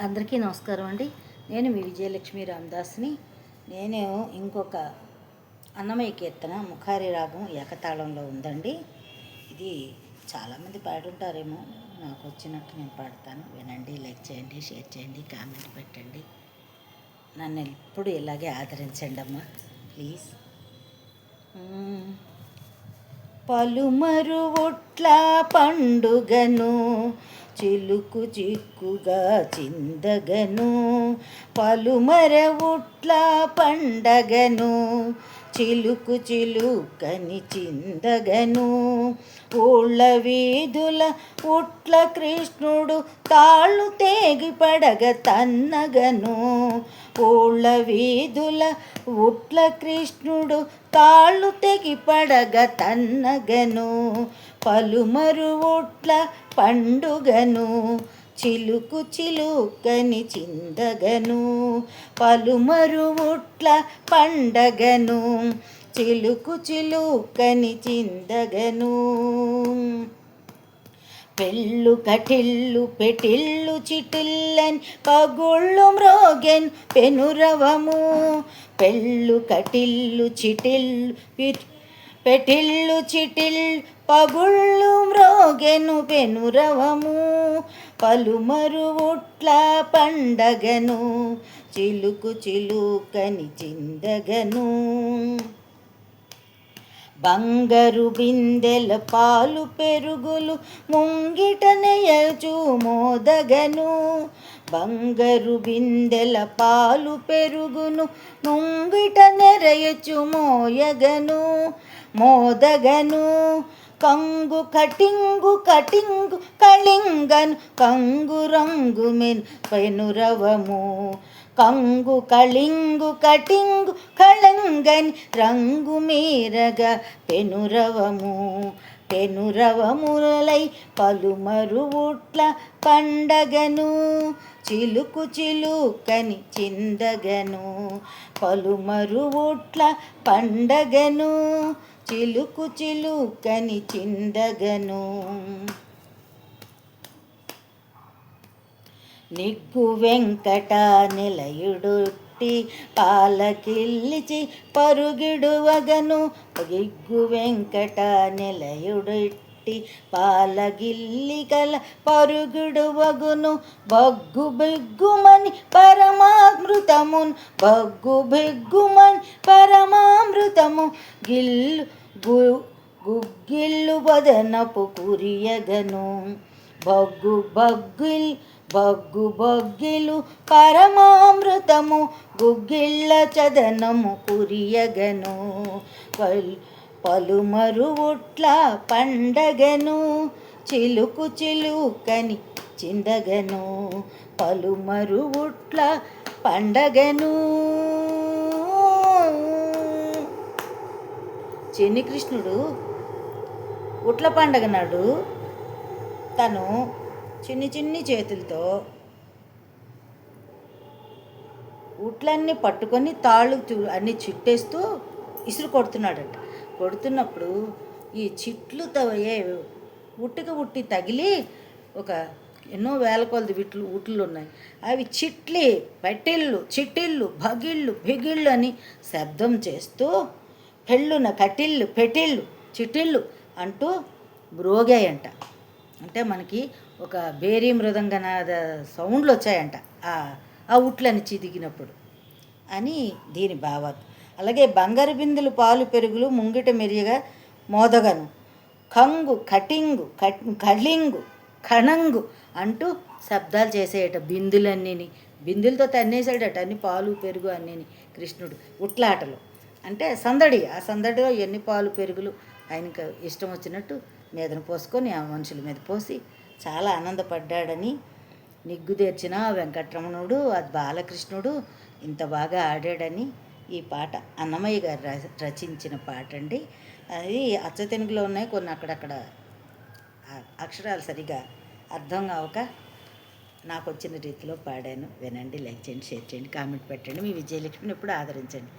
అందరికీ నమస్కారం అండి. నేను మీ విజయలక్ష్మి రామదాస్ని. నేను ఇంకొక అన్నమయ్య కీర్తన ముఖారి రాగం ఏకతాళంలో ఉందండి. ఇది చాలామంది పాడుంటారేమో, నాకు వచ్చినట్టు నేను పాడతాను. వినండి, లైక్ చేయండి, షేర్ చేయండి, కామెంట్ పెట్టండి. నన్ను ఎప్పుడు ఇలాగే ఆదరించండి అమ్మా, ప్లీజ్. పలుమరు ఒట్ల పండుగను చిలుకు చిక్కుగా చిందగను, పలుమర ఉట్ల పండగను చిలుకు చిలుకని చిందగను, ఊళ్ళ వీధుల ఉట్ల కృష్ణుడు తాళ్ళు తేగి పడగ తన్నగను, ఊళ్ళ వీధుల ఉట్ల కృష్ణుడు తాళ్ళు తెగి పడగ తన్నగను, పలుమరు ఉట్ల పండుగను చిలుకు చిలుకని చిందగను, పలుమరు ఉట్ల పండగను చిలుకు చిలుకని చిందగను, పెళ్ళు కటిల్లు పెటిల్లు చిటిల్లన్ పగుళ్ళు మ్రోగెన్ పెనురవము, పెళ్ళు కటిల్లు చిటిల్లు పెటిల్లు చిటిల్ పగుళ్ళు మ్రోగెను పెనురవము, పలుమరు ఉట్ల పండగను చిలుకు చిలుకని చిందగను, బంగారు బిందెల పాలు పెరుగులు ముంగిట నెయచు మోదగను, బంగారు బిందెల పాలు పెరుగును ముంగిట నెరయచు మోయగను మోదగను, కంగు కటింగు కటింగు కళింగను కంగు రంగు పెనురవము, కంగు కళింగు కటింగు కళంగని రంగు మీరగా పెనురవము, పెనురవములై పలుమరు ఉట్ల పండగను చిలుకు చిలుకని చిందగను, పలుమరు ఉట్ల పండగను చిలుకు చిలుకని చిందగను, నిగ్గు వెంకట నిలయుడుట్టి పాలకిల్లిచి పరుగిడువగను, గిగ్గు వెంకట నిలయుడుట్టి పాలగిల్లి గల పరుగుడువగును, బగ్గు బిగ్గుమని పరమామృతమున్ బగ్గు బిగ్గుమని పరమామృతము గిల్లు గుగ్గిల్లు వదనపు కురియగను, బగ్గు బగ్గు బొగ్గిలు పరమామృతము గుగ్గిళ్ళ చదనము కురియగను, పలుమరు ఉట్ల పండగను చిలుకు చిలుకని చిందగను, పలుమరు ఉట్ల పండగను. చిన్ని కృష్ణుడు ఉట్ల పండగ నాడు తను చిన్ని చిన్ని చేతులతో ఉట్లన్నీ పట్టుకొని తాళ్ళు అన్నీ చిట్టేస్తూ ఇసురు కొడుతున్నాడట. కొడుతున్నప్పుడు ఈ చిట్లు ఉట్టి తగిలి ఒక ఎన్నో వేల కొలది ఉట్లు ఉన్నాయి. అవి చిట్టిళ్ళు భగిళ్ళు బిగిళ్ళు అని శబ్దం చేస్తూ పెళ్ళున కటిళ్ళు పెటిళ్ళు చిటిళ్ళు అంటూ మ్రోగాయంట. అంటే మనకి ఒక బేరీ మృదంగనాద సౌండ్లు వచ్చాయంట ఆ ఉట్లని చిదిగినప్పుడు అని దీని భావాలు. అలాగే బంగారు బిందులు పాలు పెరుగులు ముంగిట మెరియగా మోదగను, కంగు కటింగు కళింగు కణంగు అంటూ శబ్దాలు చేసేయట. బిందులతో తన్నేసాడట అన్ని పాలు పెరుగు అన్నీని కృష్ణుడు ఉట్లాటలు. అంటే సందడి, ఆ సందడిలో ఎన్ని పాలు పెరుగులు ఆయనకు ఇష్టం వచ్చినట్టు మీదన పోసుకొని ఆ మనుషుల మీద పోసి చాలా ఆనందపడ్డాడని నిగ్గుదేర్చిన వెంకటరమణుడు అది బాలకృష్ణుడు ఇంత బాగా ఆడాడని ఈ పాట అన్నమయ్య గారు రచించిన పాట అండి. అది అచ్చతెనుగులో ఉన్నాయి, కొన్ని అక్కడక్కడ అక్షరాలు సరిగా అర్థం కావక నాకు వచ్చిన రీతిలో పాడాను. వినండి, లైక్ చేయండి, షేర్ చేయండి, కామెంట్ పెట్టండి. మీ విజయలక్ష్మిని ఎప్పుడు ఆదరించండి.